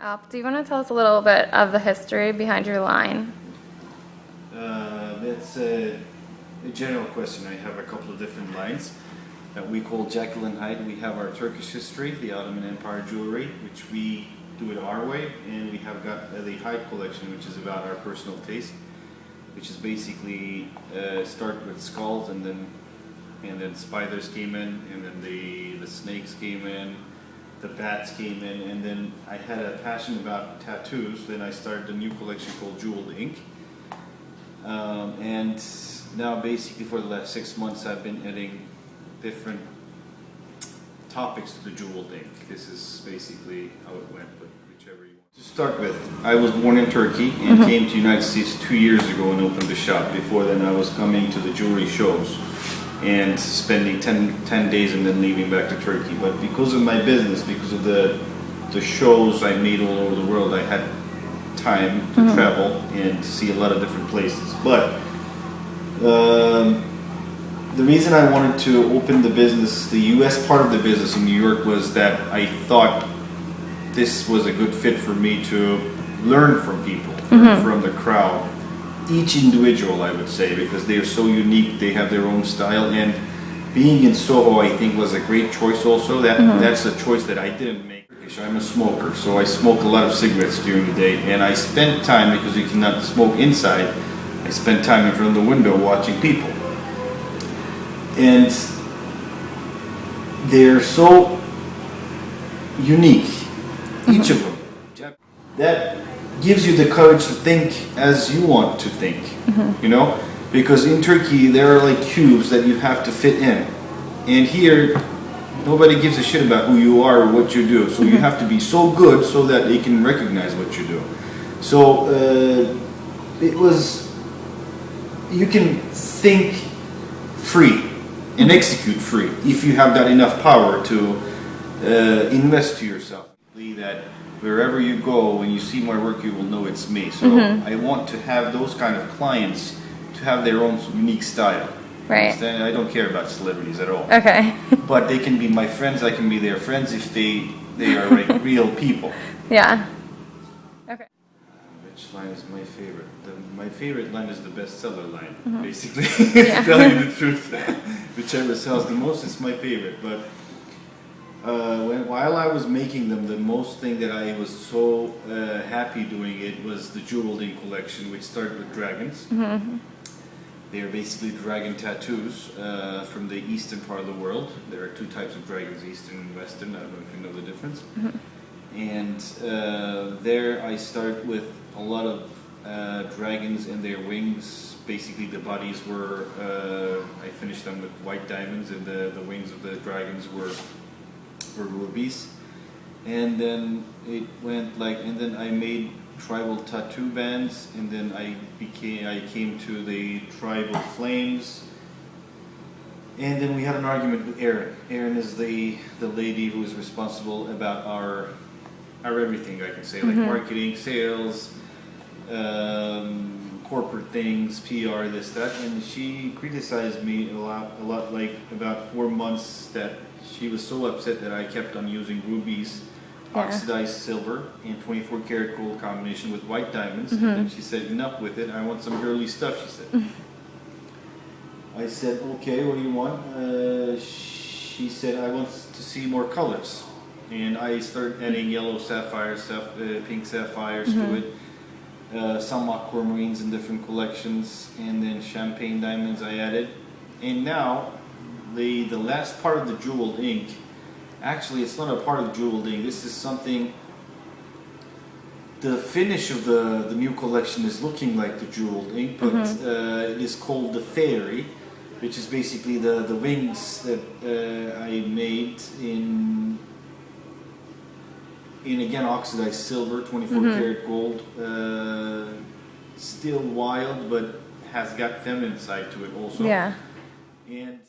Alp, do you want to tell us a little bit of the history behind your line? That's a general question. I have a couple of different lines that we call Jekyll and Hyde. We have our Turkish history, the Ottoman Empire jewelry, which we do it our way, and we have got the Hyde collection, which is about our personal taste, which is basically start with skulls, and then spiders came in, and then the snakes came in, the bats came in, and then I had a passion about tattoos. Then I started a new collection called Jeweled Ink. And now basically for the last 6 months I've been adding different topics to the Jeweled Ink. This is basically how it went, but whichever you want. To start with, I was born in Turkey and came to the United States 2 years ago and opened a shop. Before then I was coming to the jewelry shows and spending 10 days and then leaving back to Turkey. But because of my business, because of the shows I made all over the world, I had time to travel and see a lot of different places. But the reason I wanted to open the business, the US part of the business in New York, was that I thought this was a good fit for me to learn from people, learn from the crowd. Each individual, I would say, because they are so unique, they have their own style, and being in Soho, I think, was a great choice also. That's a choice that I didn't make. I'm a smoker, so I smoke a lot of cigarettes during the day, and I spend time, because you cannot smoke inside, I spend time in front of the window watching people. And they're so unique, each of them. That gives you the courage to think as you want to think, you know? Because in Turkey, there are like cubes that you have to fit in. And here, nobody gives a shit about who you are or what you do. So you have to be so good so that they can recognize what you do. So it was, you can think free and execute free if you have got enough power to invest to yourself. That wherever you go, when you see my work, you will know it's me. So I want to have those kind of clients to have their own unique style. Right. I don't care about celebrities at all. Okay. But they can be my friends, I can be their friends if they are like real people. Yeah. Okay. Which line is my favorite? My favorite line is the bestseller line, basically. To tell you the truth. Whichever sells the most is my favorite. But while I was making them, the most thing that I was so happy doing it was the Jeweled Ink collection, which started with dragons. They are basically dragon tattoos from the eastern part of the world. There are two types of dragons, eastern and western. I don't know if you know the difference. And there I start with a lot of dragons and their wings. Basically the bodies were, I finished them with white diamonds, and the wings of the dragons were rubies. And then it went like, and then I made tribal tattoo bands, and then I came to the tribal flames, and then we had an argument with Erin. Erin is the lady who is responsible about our everything, I can say, like marketing, sales, corporate things, PR, this, that, and she criticized me a lot, like about 4 months, that she was so upset that I kept on using rubies, oxidized silver, and 24 karat gold combination with white diamonds. And then she said, enough with it, I want some girly stuff, she said. I said, okay, what do you want? She said, I want to see more colors. And I started adding yellow sapphires, pink sapphires to it, some aquamarines in different collections, and then champagne diamonds I added. And now, the last part of the Jeweled Ink, actually it's not a part of Jeweled Ink, this is something, the finish of the new collection is looking like the Jeweled Ink, but it is called the Fairy, which is basically the wings that I made in again oxidized silver, 24 karat gold, still wild but has got feminine side to it also. Yeah. And